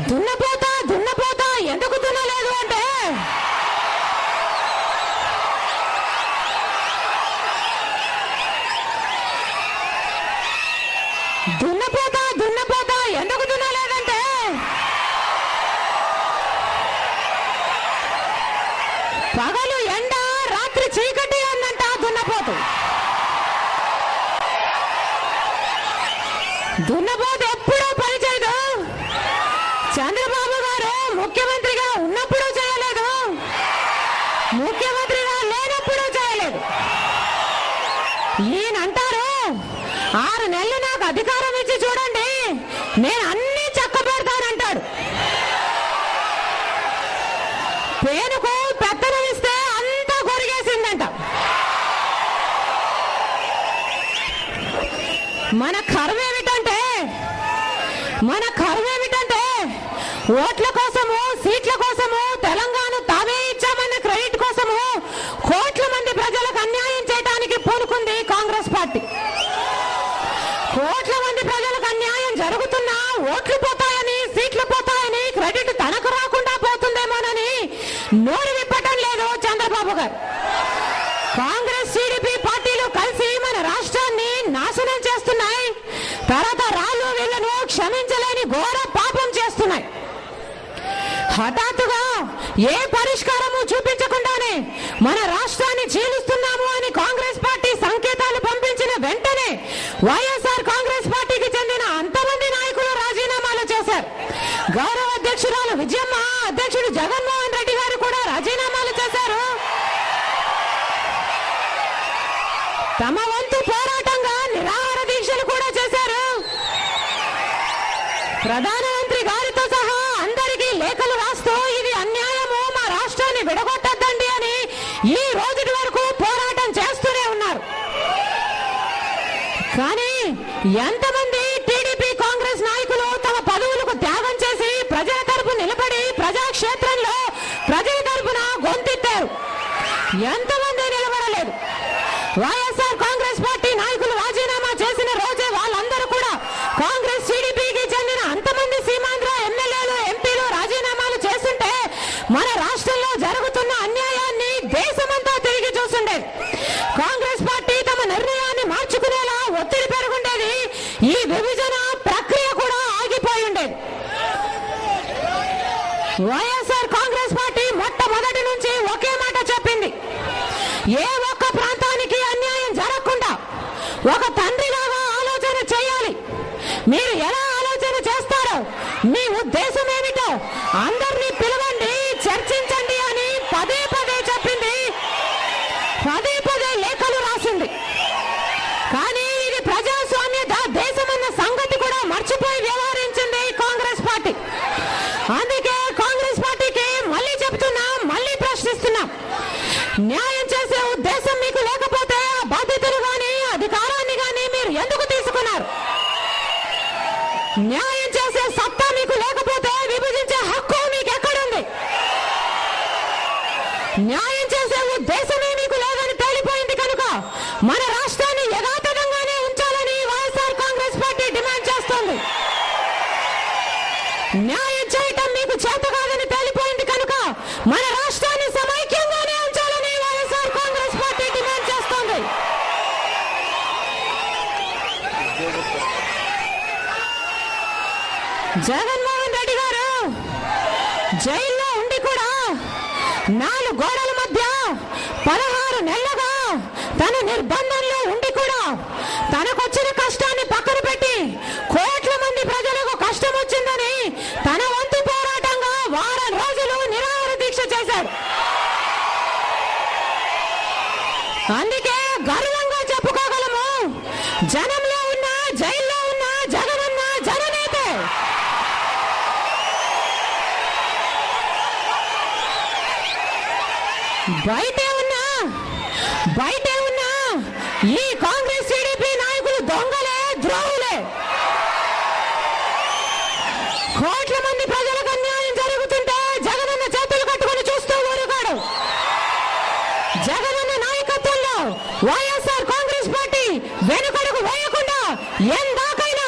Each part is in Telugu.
దున్నపోతా దున్నపోతా ఎందుకు దున్నలేదు అంటే దున్నపోతా దున్నపోతా ఎందుకు దున్నలేదంటే పగలు ఎండ రాత్రి చీకటి అందంట దున్నపోతు. దున్నపోతు ఎప్పుడూ పనిచేయదు. చంద్రబాబు గారు ముఖ్యమంత్రిగా ఉన్నప్పుడు చేయలేదు, ముఖ్యమంత్రిగా లేనప్పుడు చేయలేదు. ఈయనంటారు 6 నెలలు నాకు అధికారం ఇచ్చి చూడండి నేను అన్ని చక్కబెడతానంటాడు. పేనుకు పెత్తనం ఇస్తే అంతా కొరిగేసిందంట. మన కర్మేమిటంటే ఓట్ల కోసము సీట్ల కోసము తెలంగాణ తావే ఇచ్చామన్న క్రెడిట్ కోసము కోట్ల మంది ప్రజలకు అన్యాయం చేయడానికి పూనుకుంది కాంగ్రెస్ పార్టీ. కోట్ల మంది ప్రజలకు అన్యాయం జరుగుతున్నా ఓట్లు పోతాయని సీట్లు పోతాయని క్రెడిట్ తనకు రాకుండా పోతుందేమోనని నోరు విప్పటం లేదు చంద్రబాబు గారు. కాంగ్రెస్ టీడీపీ పార్టీలు కలిసి మన రాష్ట్రాన్ని నాశనం చేస్తున్నాయి. తర్వాత రాళ్ళు వీళ్లను క్షమించలేని ఘోర పాపం చేస్తున్నాయి. హఠాత్తుగా ఏ పరిష్కారము చూపించకుండానే మన రాష్ట్రాన్ని చీలుస్తున్నాము అని కాంగ్రెస్ పార్టీ సంకేతాలు పంపించిన వెంటనే వైఎస్ఆర్ కాంగ్రెస్ పార్టీకి చెందిన అంతమంది నాయకులు రాజీనామాలు చేశారు. గౌరవ అధ్యక్షురాలు విజయమ్మ, అధ్యక్షుడు జగన్మోహన్ రెడ్డి గారు కూడా రాజీనామాలు చేశారు. తమ వంతు పోరాటంగా నిరాహార దీక్షలు కూడా చేశారు. ప్రధానమంత్రి గారితో సహా అందరికీ లేఖలు రాస్తూ ఇది అన్యాయము, మా రాష్ట్రాన్ని విడగొట్టద్దండి అని ఈ రోజుటి వరకు పోరాటం చేస్తూనే ఉన్నారు. కానీ ఎంతమంది టీడీపీ కాంగ్రెస్ నాయకులు తమ పదవులకు త్యాగం చేసి ప్రజల తరపు నిలబడి ప్రజాక్షేత్రంలో ప్రజల తరపున గొంతెత్తారు? ఎంతమంది నిలబడలేదు. వైఎస్ఆర్ కాంగ్రెస్ పార్టీ నాయకులు రాజీనామా చేసిన రోజే వాళ్ళందరూ కూడా కాంగ్రెస్ టీడీపీకి చెందిన అంతమంది సీమాంధ్ర ఎమ్మెల్యేలు ఎంపీలు రాజీనామాలు చేస్తుంటే మన రాష్ట్రంలో జరుగుతున్న అన్యాయాన్ని దేశమంతా తిరిగి చూస్తుండేది. కాంగ్రెస్ పార్టీ తమ నిర్ణయాన్ని మార్చుకునేలా ఒత్తిడి పెరుగుండేది. ఈ విభజన ప్రక్రియ కూడా ఆగిపోయి ఉండేది. వైఎస్ఆర్ కాంగ్రెస్ పార్టీ మొట్టమొదటి నుంచి ఒకే మాట చెప్పింది, ఏ ఒక్క ప్రాంతానికి అన్యాయం జరగకుండా ఒక తండ్రిలాగా ఆలోచన చేయాలి. మీరు ఎలా ఆలోచన చేస్తారో, మీ ఉద్దేశం ఏమిటో అందరినీ పిలవండి, చర్చించండి అని పదే పదే చెప్పింది, పదే పదే లేఖలు రాసింది. కానీ ఇది ప్రజాస్వామ్య దేశమన్న సంగతి కూడా మర్చిపోయి వ్యవహరించింది కాంగ్రెస్ పార్టీ. అందుకే కాంగ్రెస్ పార్టీకి మళ్ళీ చెప్తున్నా, మళ్ళీ ప్రశ్నిస్తున్నా, న్యాయం చేసే ఉద్దేశం మీకు లేకపోతే ఆ బాధ్యతలు గాని అధికారాన్ని గాని మీరు ఎందుకు తీసుకున్నారు? న్యాయం చేసే సత్తా మీకు లేకపోతే విభజించే హక్కు మీకు ఎక్కడుంది? న్యాయం చేసే ఉద్దేశమే మీకు లేదని తేలిపోయింది కనుక మన రాష్ట్రాన్ని యథాతథంగానే ఉంచాలని వైఎస్ఆర్ కాంగ్రెస్ పార్టీ డిమాండ్ చేస్తోంది. న్యాయం చేయటం మీకు చేత కాదని తేలిపోయింది కనుక మన రాష్ట్రాన్ని సమైక్యంగానే ఉంచాలని వైఎస్ఆర్ కాంగ్రెస్ పార్టీ డిమాండ్ చేస్తోంది. జగన్మోహన్ రెడ్డి గారు జైల్లో ఉండి కూడా 4 గోడల మధ్య 16 నెలలుగా తన నిర్బంధంలో ఉండి కూడా తనకొచ్చిన కష్టాన్ని పక్కన పెట్టి కోట్ల మంది ప్రజలకు కష్టం వచ్చిందని తన వంతు పోరాటంగా వారం రోజులు నిరాహార దీక్ష చేశారు. అందుకే గర్వంగా చెప్పుకోగలము, జనంలో ఉన్న జైల్లో ఉన్న జగనన్న జననేతే. బయటే ఉన్నా ఈ కాంగ్రెస్ టీడీపీ నాయకులు దొంగలే, ద్రోహులే. కోట్ల మంది ప్రజలకు అన్యాయం జరుగుతుంటే జగనన్న చేతులు కట్టుకొని చూస్తూ ఊరుగాడు. జగనన్న నాయకత్వంలో వైఎస్ఆర్ కాంగ్రెస్ పార్టీ వెనుకడుగు వేయకుండా ఎందాకైనా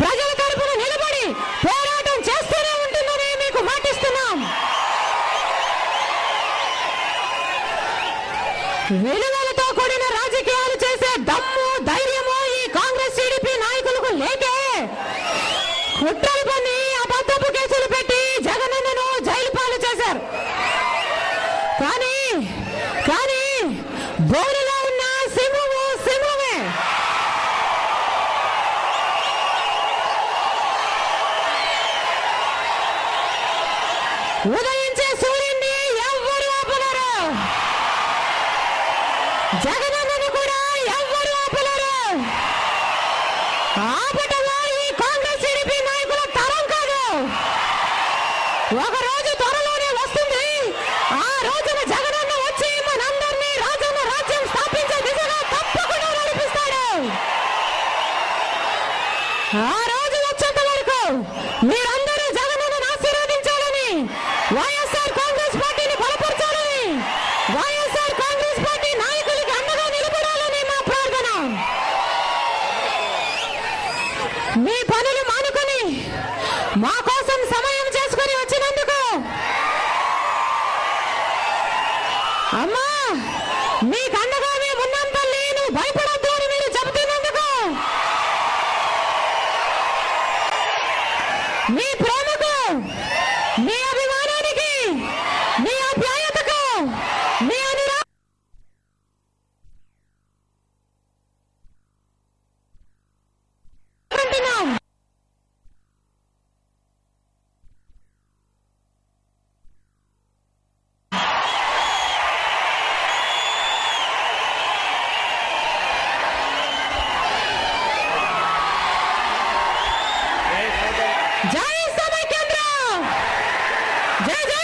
ప్రజల తరపున నిలబడి పోరాటం చేస్తూనే ఉంటుందని విలువలతో కూడిన రాజకీయాలు చేసే దమ్ము ధైర్యము ఈ కాంగ్రెస్ టీడీపీ నాయకులకు లేకే కుట్రలు పని అబద్ధపు కేసులు పెట్టి జగనన్నను జైలు పాలు చేశారు. కానీ కానీ బోరులో ఉన్న సింహము సింహమే. ఉదయించే సూర్యుడిని ఎవ్వరు ఆపలేరు. జగనన్నను కూడా ఎవ్వరు ఆపలేరు. ఆపటంలో ఈ కాంగ్రెస్ టీడీపీ నాయకుల తరం కాదు. ఒక రోజు త్వరలోనే వస్తుంది. ఆ రోజున జగనన్న వచ్చి మనందరినీ రాజన్న రాజ్యం స్థాపించే దిశగా తప్పకుండా నడిపిస్తాడు. ఆ రోజు వచ్చేంత వరకు మీరందరూ జగనన్నను ఆశీర్వదించాలని, వైఎస్ఆర్ కాంగ్రెస్ పార్టీని బలపరచాలని, వైఎస్ఆర్ కాంగ్రెస్ పార్టీ నాయకులకి అండగా నిలబడాలని మా ప్రార్థన. మీ పనులు మానుకొని మా కోసం సమయం చేసుకుని వచ్చినందుకు అమ్మా మీకు అండగా మేము ఉన్నాం తల్లి, నువ్వు భయపడద్దు అని మీరు చెబుతున్నందుకు, మీ ప్రేమకు, మీ అభిమానానికి, మీ ఆప్యాయతకు, మీ అనురాగం జై సమైక్యాంధ్ర, జై జై